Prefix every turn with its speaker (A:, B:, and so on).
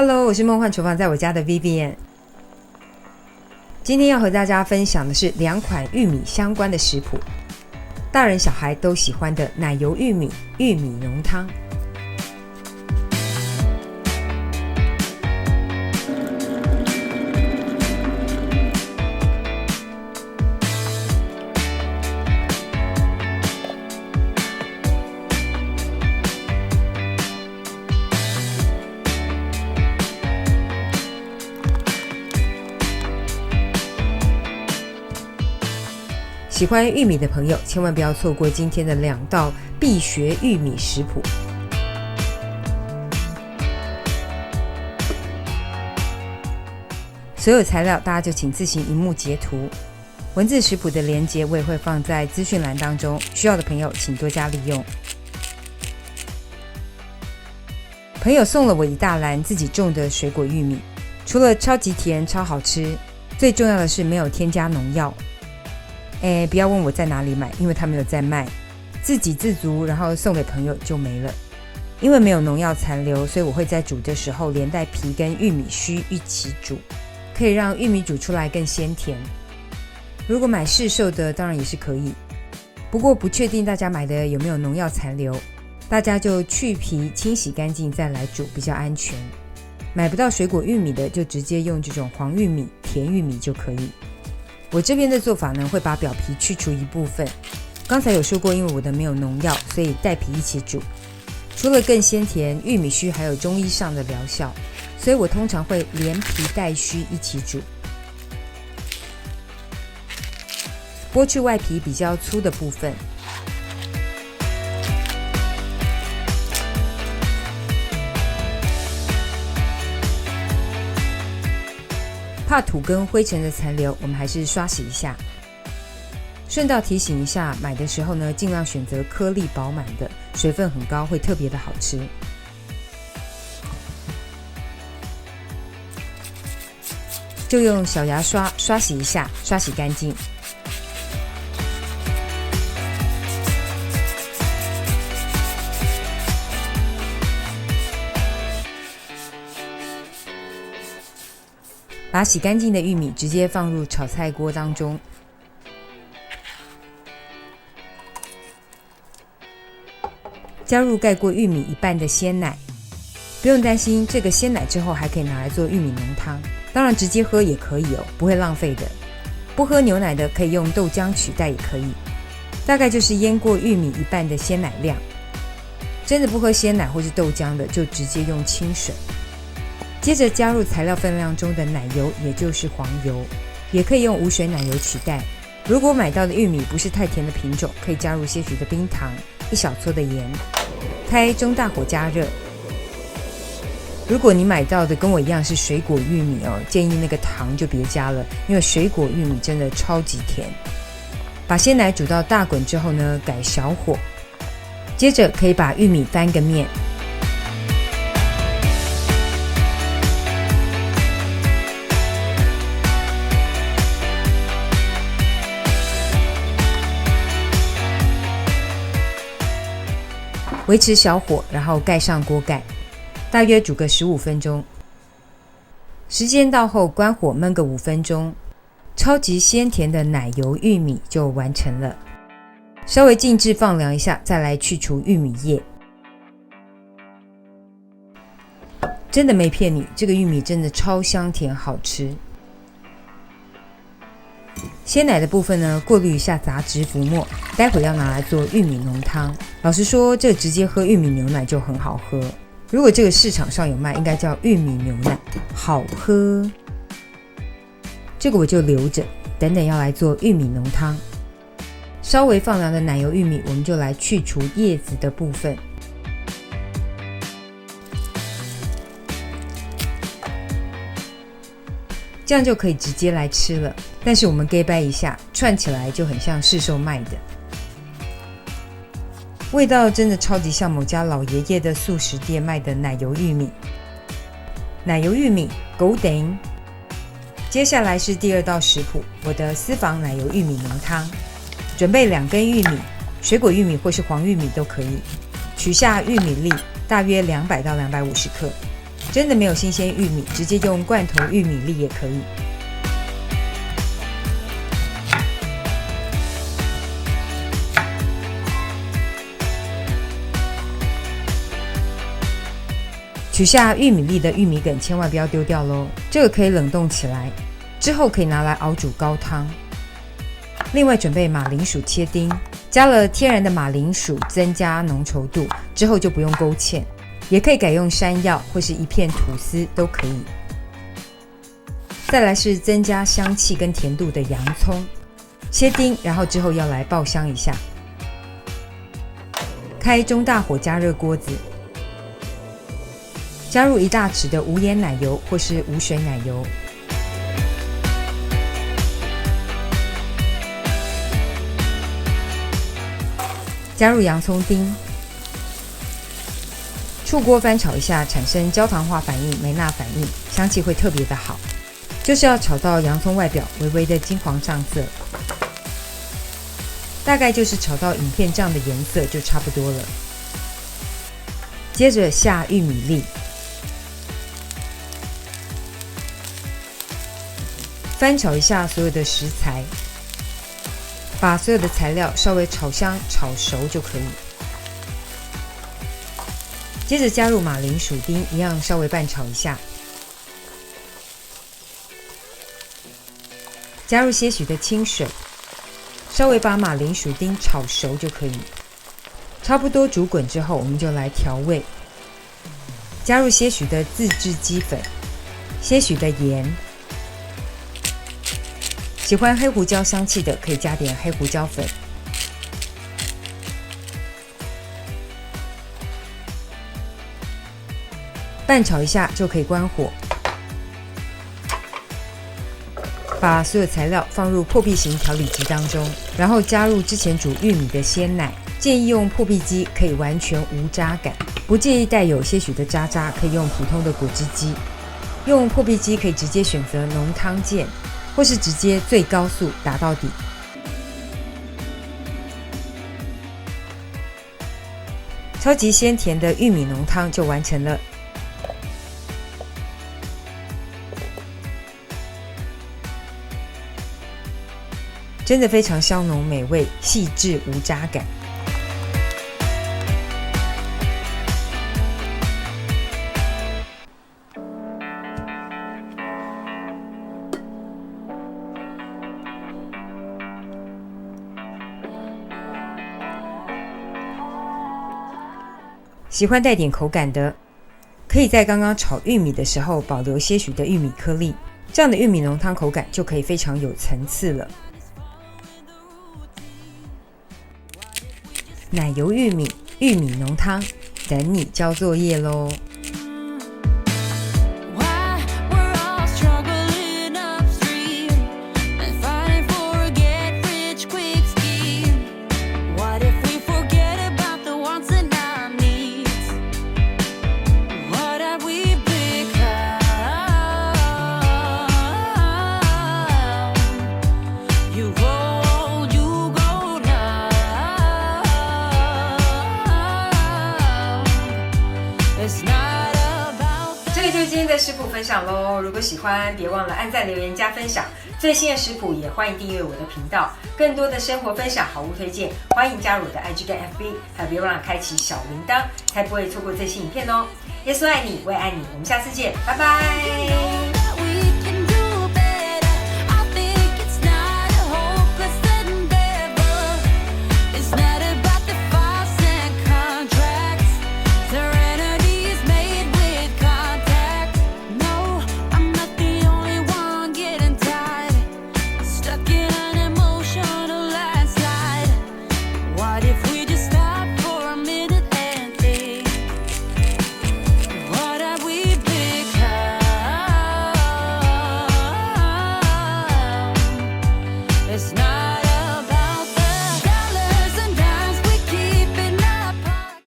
A: Hello， 我是梦幻厨房在我家的 Vivian。今天要和大家分享的是2款玉米相关的食谱，大人小孩都喜欢的奶油玉米玉米浓汤。喜欢玉米的朋友千万不要错过今天的2道必学玉米食谱。所有材料大家就请自行荧幕截图，文字食谱的连结我也会放在资讯栏当中，需要的朋友请多加利用。朋友送了我一大篮自己种的水果玉米，除了超级甜超好吃，最重要的是没有添加农药。不要问我在哪里买，因为他没有在卖，自给自足，然后送给朋友就没了。因为没有农药残留，所以我会在煮的时候连带皮跟玉米须一起煮，可以让玉米煮出来更鲜甜。如果买市售的当然也是可以，不过不确定大家买的有没有农药残留，大家就去皮清洗干净再来煮比较安全。买不到水果玉米的就直接用这种黄玉米甜玉米就可以。我这边的做法呢，会把表皮去除一部分。刚才有说过，因为我的没有农药，所以带皮一起煮。除了更鲜甜，玉米须还有中医上的疗效，所以我通常会连皮带须一起煮。剥去外皮比较粗的部分，怕土跟灰尘的残留，我们还是刷洗一下。顺道提醒一下，买的时候呢，尽量选择颗粒饱满的，水分很高，会特别的好吃。就用小牙刷刷洗一下，刷洗干净。把洗干净的玉米直接放入炒菜锅当中，加入盖过玉米一半的鲜奶。不用担心，这个鲜奶之后还可以拿来做玉米浓汤，当然直接喝也可以哦，不会浪费的。不喝牛奶的可以用豆浆取代也可以，大概就是腌过玉米一半的鲜奶量。真的不喝鲜奶或是豆浆的，就直接用清水。接着加入材料分量中的奶油，也就是黄油，也可以用无水奶油取代。如果买到的玉米不是太甜的品种，可以加入些许的冰糖，1小撮的盐，开中大火加热。如果你买到的跟我一样是水果玉米哦，建议那个糖就别加了，因为水果玉米真的超级甜。把鲜奶煮到大滚之后呢，改小火，接着可以把玉米翻个面。维持小火，然后盖上锅盖，大约煮个15分钟。时间到后关火焖个5分钟，超级鲜甜的奶油玉米就完成了。稍微静置放凉一下，再来去除玉米叶。真的没骗你，这个玉米真的超香甜好吃。鲜奶的部分呢，过滤一下杂质浮沫，待会要拿来做玉米浓汤。老实说，这直接喝玉米牛奶就很好喝。如果这个市场上有卖，应该叫玉米牛奶，好喝。这个我就留着，等等要来做玉米浓汤。稍微放凉的奶油玉米，我们就来去除叶子的部分。这样就可以直接来吃了，但是我们 gay 掰一下，串起来就很像市售卖的，味道真的超级像某家老爷爷的素食店卖的奶油玉米。奶油玉米狗顶。接下来是第2道食谱，我的私房奶油玉米浓汤。准备2根玉米，水果玉米或是黄玉米都可以，取下玉米粒，大约200到250克。真的没有新鲜玉米，直接用罐头玉米粒也可以。取下玉米粒的玉米梗千万不要丢掉咯，这个可以冷冻起来，之后可以拿来熬煮高汤。另外准备马铃薯切丁，加了天然的马铃薯增加浓稠度，之后就不用勾芡，也可以改用山药或是一片吐司都可以。再来是增加香气跟甜度的洋葱，切丁，然后之后要来爆香一下。开中大火加热锅子，加入1大匙的无盐奶油或是无水奶油，加入洋葱丁，出锅翻炒一下，产生焦糖化反应、梅纳反应，香气会特别的好。就是要炒到洋葱外表微微的金黄上色，大概就是炒到影片这样的颜色就差不多了。接着下玉米粒，翻炒一下所有的食材，把所有的材料稍微炒香炒熟就可以。接着加入马铃薯丁，一样稍微拌炒一下，加入些许的清水，稍微把马铃薯丁炒熟就可以。差不多煮滚之后，我们就来调味，加入些许的自制鸡粉，些许的盐，喜欢黑胡椒香气的可以加点黑胡椒粉，拌炒一下就可以关火。把所有材料放入破壁型调理机当中，然后加入之前煮玉米的鲜奶。建议用破壁机，可以完全无渣感。不介意带有些许的渣渣，可以用普通的果汁机。用破壁机可以直接选择浓汤键，或是直接最高速打到底。超级鲜甜的玉米浓汤就完成了。真的非常香浓美味，细致无渣感。喜欢带点口感的，可以在刚刚炒玉米的时候保留些许的玉米颗粒，这样的玉米浓汤口感就可以非常有层次了。奶油玉米浓汤，等你交作业咯。这个就是今天的食谱分享咯，如果喜欢别忘了按赞留言加分享，最新的食谱也欢迎订阅我的频道，更多的生活分享好物推荐欢迎加入我的 IG 跟 FB， 还有别忘了开启小铃铛才不会错过最新影片哦。耶稣爱你，我也爱你，我们下次见，拜拜。